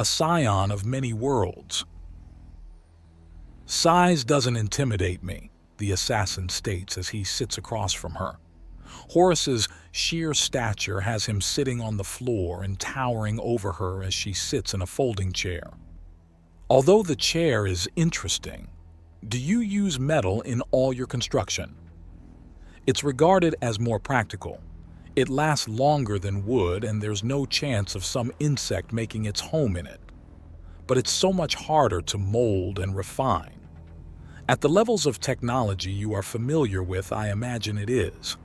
a scion of many worlds. Size doesn't intimidate me, the assassin states as he sits across from her. Horus's sheer stature has him sitting on the floor and towering over her as she sits in a folding chair. Although the chair is interesting, do you use metal in all your construction? It's regarded as more practical. It lasts longer than wood and there's no chance of some insect making its home in it. But it's so much harder to mold and refine. At the levels of technology you are familiar with, I imagine it is.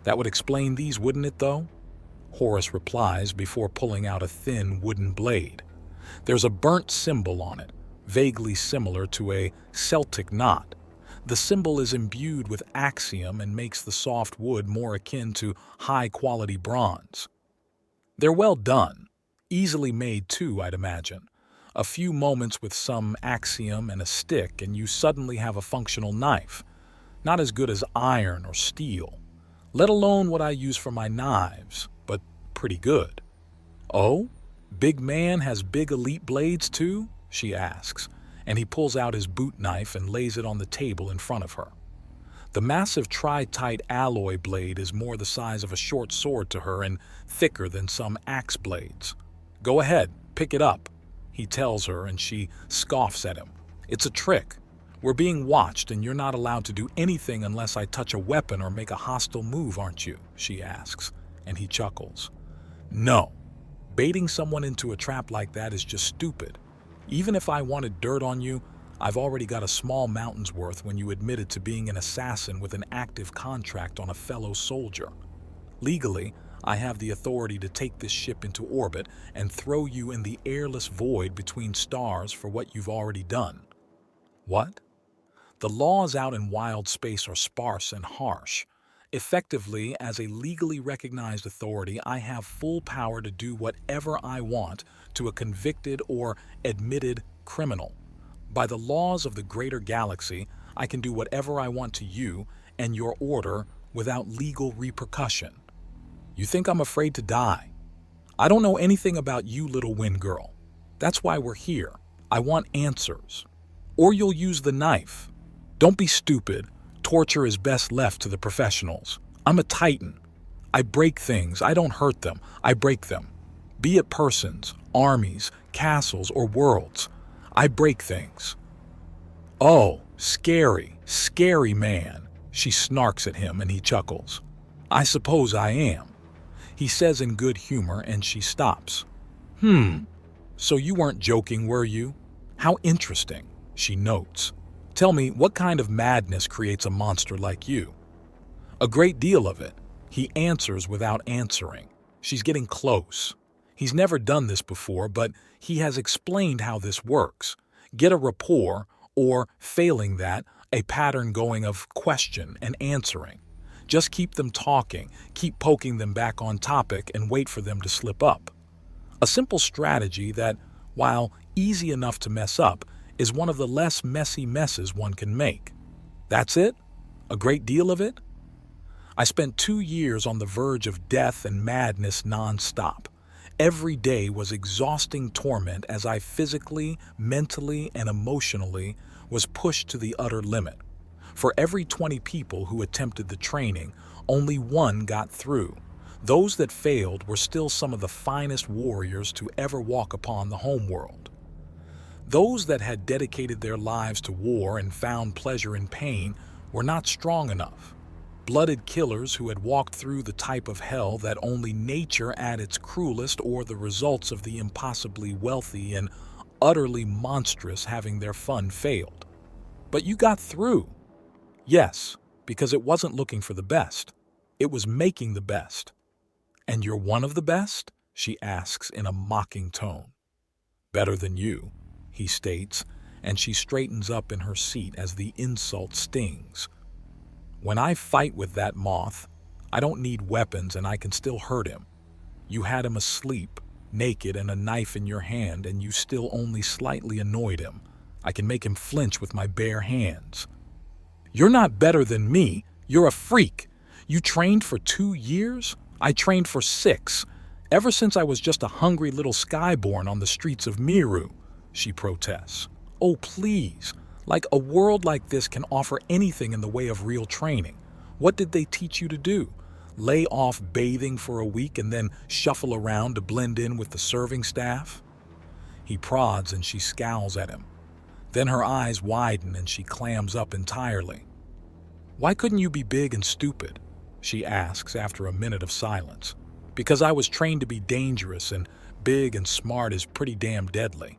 That would explain these, wouldn't it, though? Horus replies before pulling out a thin wooden blade. There's a burnt symbol on it, vaguely similar to a Celtic knot. The symbol is imbued with axiom and makes the soft wood more akin to high-quality bronze. They're well done, easily made too, I'd imagine. A few moments with some axiom and a stick and you suddenly have a functional knife. Not as good as iron or steel, let alone what I use for my knives, but pretty good. Oh? Big man has big elite blades too? She asks, and he pulls out his boot knife and lays it on the table in front of her. The massive tri-tight alloy blade is more the size of a short sword to her and thicker than some axe blades. Go ahead, pick it up, he tells her, and she scoffs at him. It's a trick. We're being watched and you're not allowed to do anything unless I touch a weapon or make a hostile move, aren't you? She asks, and he chuckles. No, baiting someone into a trap like that is just stupid. Even if I wanted dirt on you, I've already got a small mountain's worth when you admitted to being an assassin with an active contract on a fellow soldier. Legally, I have the authority to take this ship into orbit and throw you in the airless void between stars for what you've already done. What? The laws out in wild space are sparse and harsh. Effectively, as a legally recognized authority, I have full power to do whatever I want to a convicted or admitted criminal. By the laws of the greater galaxy, I can do whatever I want to you and your order without legal repercussion. You think I'm afraid to die? I don't know anything about you, little wind girl. That's why we're here. I want answers. Or you'll use the knife. Don't be stupid. Torture is best left to the professionals. I'm a titan. I break things. I don't hurt them. I break them. Be it persons, armies, castles, or worlds. I break things. Oh, scary, scary man. She snarks at him and he chuckles. I suppose I am. He says in good humor and she stops. So you weren't joking, were you? How interesting, she notes. Tell me, what kind of madness creates a monster like you? A great deal of it. He answers without answering. She's getting close. He's never done this before, but he has explained how this works. Get a rapport, or, failing that, a pattern going of question and answering. Just keep them talking, keep poking them back on topic, and wait for them to slip up. A simple strategy that, while easy enough to mess up, is one of the less messy messes one can make. That's it? A great deal of it? I spent 2 years on the verge of death and madness non-stop. Every day was exhausting torment as I physically, mentally, and emotionally was pushed to the utter limit. For every 20 people who attempted the training, only one got through. Those that failed were still some of the finest warriors to ever walk upon the homeworld. Those that had dedicated their lives to war and found pleasure in pain were not strong enough. Blooded killers who had walked through the type of hell that only nature at its cruelest or the results of the impossibly wealthy and utterly monstrous having their fun failed. But you got through. Yes, because it wasn't looking for the best. It was making the best. And you're one of the best? She asks in a mocking tone. Better than you, he states, and she straightens up in her seat as the insult stings. When I fight with that moth, I don't need weapons and I can still hurt him. You had him asleep, naked and a knife in your hand, and you still only slightly annoyed him. I can make him flinch with my bare hands. You're not better than me. You're a freak. You trained for 2 years? I trained for 6. Ever since I was just a hungry little skyborn on the streets of Miru, she protests. Oh, please. Like, a world like this can offer anything in the way of real training. What did they teach you to do? Lay off bathing for a week and then shuffle around to blend in with the serving staff? He prods and she scowls at him. Then her eyes widen and she clams up entirely. Why couldn't you be big and stupid? She asks after a minute of silence. Because I was trained to be dangerous, and big and smart is pretty damn deadly.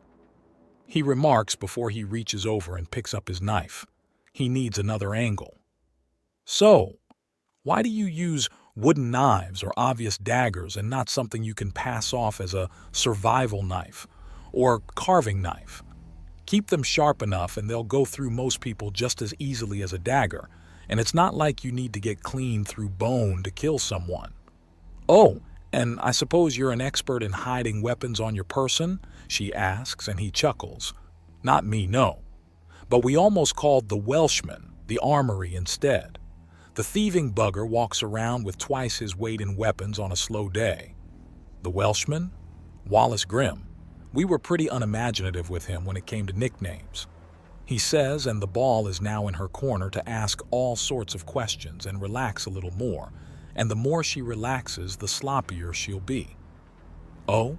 He remarks before he reaches over and picks up his knife. He needs another angle. So, why do you use wooden knives or obvious daggers and not something you can pass off as a survival knife or carving knife? Keep them sharp enough and they'll go through most people just as easily as a dagger, and it's not like you need to get clean through bone to kill someone. Oh, and I suppose you're an expert in hiding weapons on your person? She asks, and he chuckles. Not me, no. But we almost called the Welshman the armory instead. The thieving bugger walks around with twice his weight in weapons on a slow day. The Welshman? Wallace Grimm. We were pretty unimaginative with him when it came to nicknames. He says, and the ball is now in her corner to ask all sorts of questions and relax a little more. And the more she relaxes, the sloppier she'll be. Oh?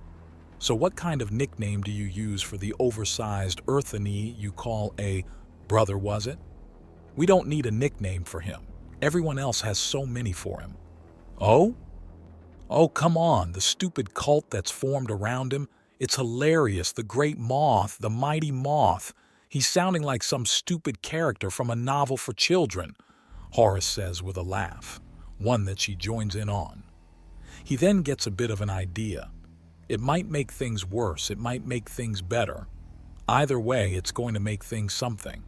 So what kind of nickname do you use for the oversized earthany you call a brother, was it? We don't need a nickname for him. Everyone else has so many for him. Oh? Oh, come on, the stupid cult that's formed around him. It's hilarious, the great moth, the mighty moth. He's sounding like some stupid character from a novel for children, Horus says with a laugh, one that she joins in on. He then gets a bit of an idea. It might make things worse, it might make things better. Either way, it's going to make things something.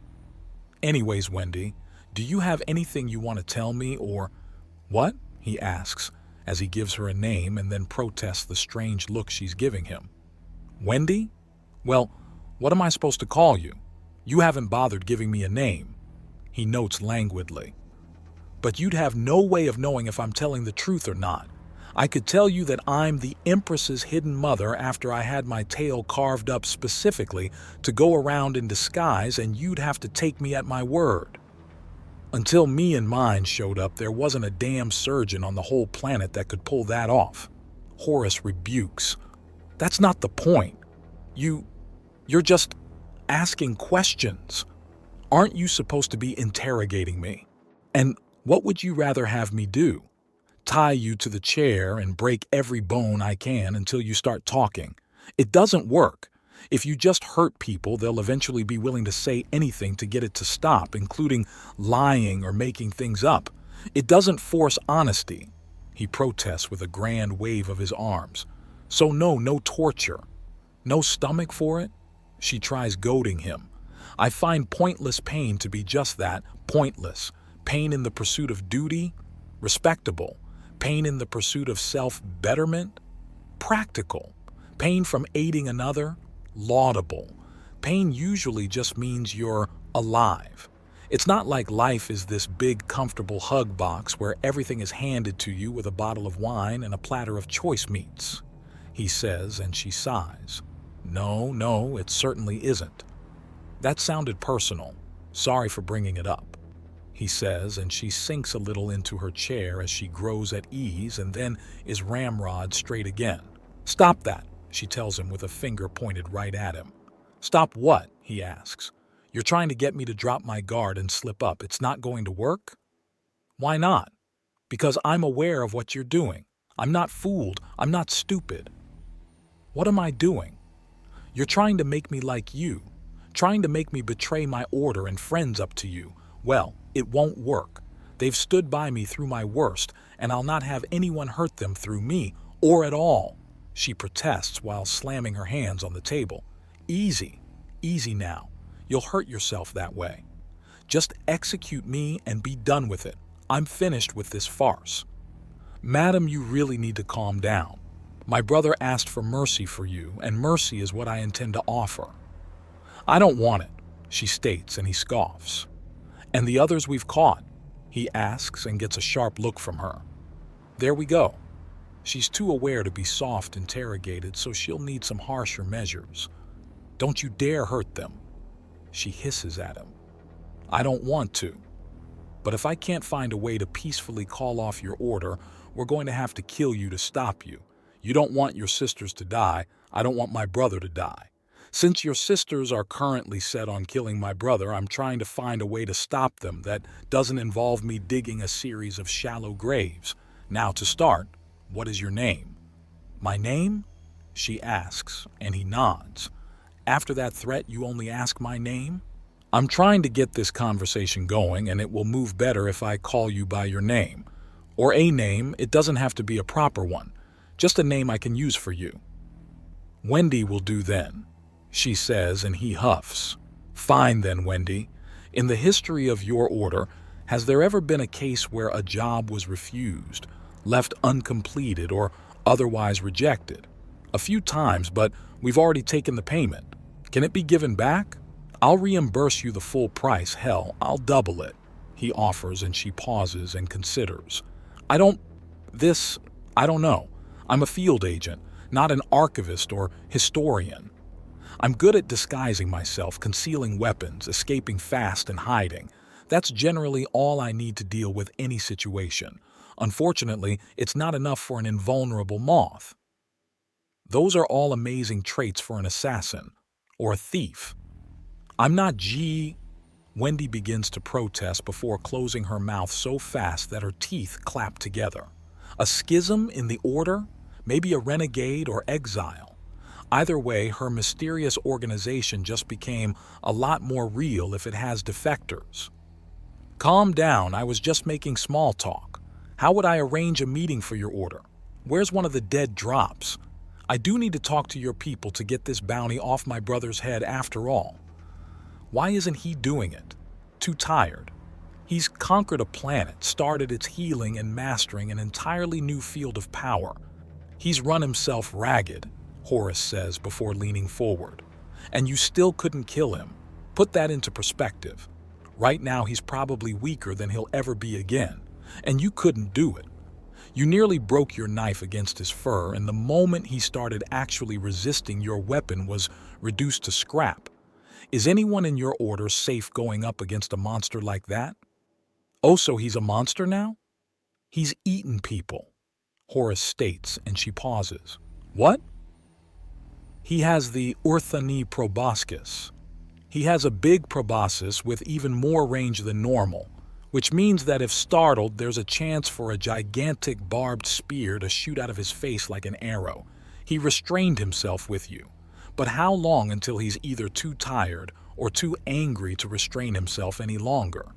Anyways, Wendy, do you have anything you want to tell me, or what? He asks, as he gives her a name and then protests the strange look she's giving him. Wendy? Well, what am I supposed to call you? You haven't bothered giving me a name, he notes languidly. But you'd have no way of knowing if I'm telling the truth or not. I could tell you that I'm the Empress's hidden mother after I had my tail carved up specifically to go around in disguise, and you'd have to take me at my word. Until me and mine showed up, there wasn't a damn surgeon on the whole planet that could pull that off. Horus rebukes. That's not the point. You're just asking questions. Aren't you supposed to be interrogating me? And what would you rather have me do? Tie you to the chair and break every bone I can until you start talking? It doesn't work. If you just hurt people, they'll eventually be willing to say anything to get it to stop, including lying or making things up. It doesn't force honesty. He protests with a grand wave of his arms. So no torture. No stomach for it? She tries goading him. I find pointless pain to be just that, pointless. Pain in the pursuit of duty? Respectable. Pain in the pursuit of self-betterment? Practical. Pain from aiding another? Laudable. Pain usually just means you're alive. It's not like life is this big, comfortable hug box where everything is handed to you with a bottle of wine and a platter of choice meats, he says, and she sighs. No, it certainly isn't. That sounded personal. Sorry for bringing it up, he says, and she sinks a little into her chair as she grows at ease and then is ramrod straight again. Stop that, she tells him with a finger pointed right at him. Stop what? He asks. You're trying to get me to drop my guard and slip up. It's not going to work? Why not? Because I'm aware of what you're doing. I'm not fooled. I'm not stupid. What am I doing? You're trying to make me like you, trying to make me betray my order and friends up to you. Well, it won't work. They've stood by me through my worst, and I'll not have anyone hurt them through me, or at all, she protests while slamming her hands on the table. Easy now. You'll hurt yourself that way. Just execute me and be done with it. I'm finished with this farce. Madam, you really need to calm down. My brother asked for mercy for you, and mercy is what I intend to offer. I don't want it, she states, and he scoffs. And the others we've caught? He asks and gets a sharp look from her. There we go. She's too aware to be soft interrogated, so she'll need some harsher measures. Don't you dare hurt them. She hisses at him. I don't want to. But if I can't find a way to peacefully call off your order, we're going to have to kill you to stop you. You don't want your sisters to die. I don't want my brother to die. Since your sisters are currently set on killing my brother, I'm trying to find a way to stop them that doesn't involve me digging a series of shallow graves. Now to start, what is your name? My name? She asks, and he nods. After that threat, you only ask my name? I'm trying to get this conversation going, and it will move better if I call you by your name. Or a name. It doesn't have to be a proper one. Just a name I can use for you. Wendy will do then, she says, and he huffs. Fine then, Wendy. In the history of your order, has there ever been a case where a job was refused, left uncompleted, or otherwise rejected? A few times, but we've already taken the payment. Can it be given back? I'll reimburse you the full price. Hell, I'll double it, he offers, and she pauses and considers. I don't know. I'm a field agent, not an archivist or historian. I'm good at disguising myself, concealing weapons, escaping fast, and hiding. That's generally all I need to deal with any situation. Unfortunately, it's not enough for an invulnerable moth. Those are all amazing traits for an assassin or a thief. I'm not Wendy begins to protest before closing her mouth so fast that her teeth clap together. A schism in the order? Maybe a renegade or exile. Either way, her mysterious organization just became a lot more real if it has defectors. Calm down, I was just making small talk. How would I arrange a meeting for your order? Where's one of the dead drops? I do need to talk to your people to get this bounty off my brother's head after all. Why isn't he doing it? Too tired. He's conquered a planet, started its healing and mastering an entirely new field of power. He's run himself ragged, Horus says before leaning forward. And you still couldn't kill him. Put that into perspective. Right now he's probably weaker than he'll ever be again, and you couldn't do it. You nearly broke your knife against his fur, and the moment he started actually resisting, your weapon was reduced to scrap. Is anyone in your order safe going up against a monster like that? Oh, so he's a monster now? He's eaten people, Horus states, and she pauses. What? He has the Urthani proboscis. He has a big proboscis with even more range than normal, which means that if startled, there's a chance for a gigantic barbed spear to shoot out of his face like an arrow. He restrained himself with you. But how long until he's either too tired or too angry to restrain himself any longer?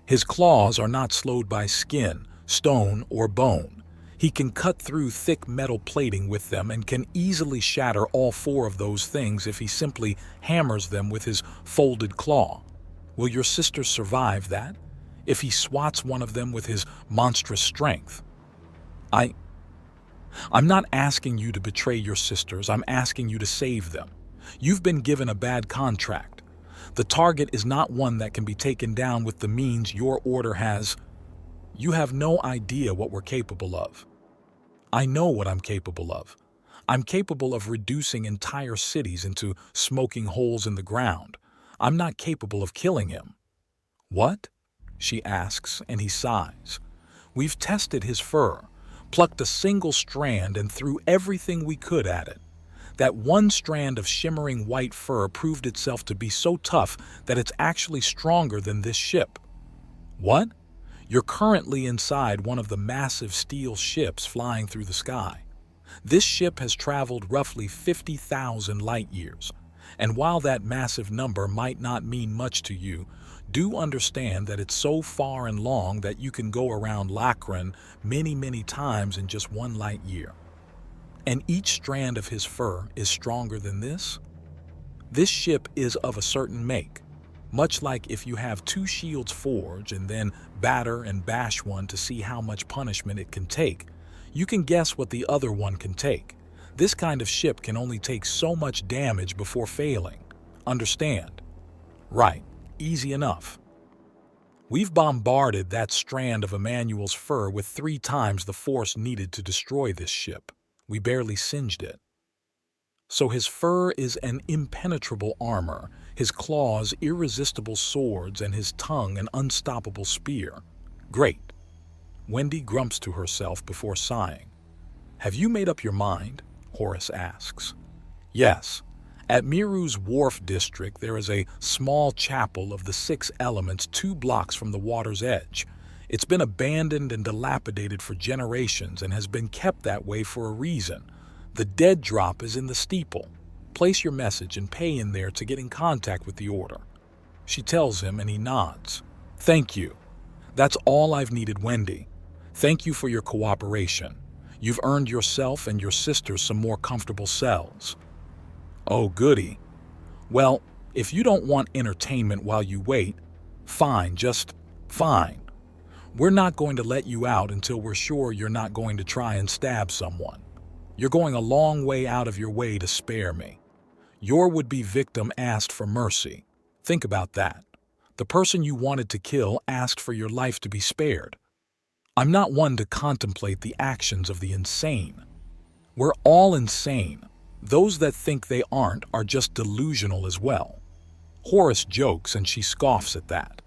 His claws are not slowed by skin, stone, or bone. He can cut through thick metal plating with them and can easily shatter all four of those things if he simply hammers them with his folded claw. Will your sisters survive that, if he swats one of them with his monstrous strength? I'm not asking you to betray your sisters, I'm asking you to save them. You've been given a bad contract. The target is not one that can be taken down with the means your order has. You have no idea what we're capable of. I know what I'm capable of. I'm capable of reducing entire cities into smoking holes in the ground. I'm not capable of killing him. What? She asks, and he sighs. We've tested his fur, plucked a single strand and threw everything we could at it. That one strand of shimmering white fur proved itself to be so tough that it's actually stronger than this ship. What? You're currently inside one of the massive steel ships flying through the sky. This ship has traveled roughly 50,000 light years, and while that massive number might not mean much to you, do understand that it's so far and long that you can go around Lacran many times in just one light year. And each strand of his fur is stronger than this? This ship is of a certain make, much like if you have two shields forged and then batter and bash one to see how much punishment it can take. You can guess what the other one can take. This kind of ship can only take so much damage before failing. Understand? Right. Easy enough. We've bombarded that strand of Emmanuel's fur with 3 times the force needed to destroy this ship. We barely singed it. So his fur is an impenetrable armor, his claws irresistible swords, and his tongue an unstoppable spear. Great. Wendy grumps to herself before sighing. Have you made up your mind? Horus asks. Yes. At Miru's Wharf District, there is a small chapel of the 6 elements 2 blocks from the water's edge. It's been abandoned and dilapidated for generations and has been kept that way for a reason. The dead drop is in the steeple. Place your message and pay in there to get in contact with the Order. She tells him and he nods. Thank you. That's all I've needed, Wendy. Thank you for your cooperation. You've earned yourself and your sister some more comfortable cells. Oh, goody. Well, if you don't want entertainment while you wait, fine, just fine. We're not going to let you out until we're sure you're not going to try and stab someone. You're going a long way out of your way to spare me. Your would-be victim asked for mercy. Think about that. The person you wanted to kill asked for your life to be spared. I'm not one to contemplate the actions of the insane. We're all insane. Those that think they aren't are just delusional as well. Horus jokes and she scoffs at that.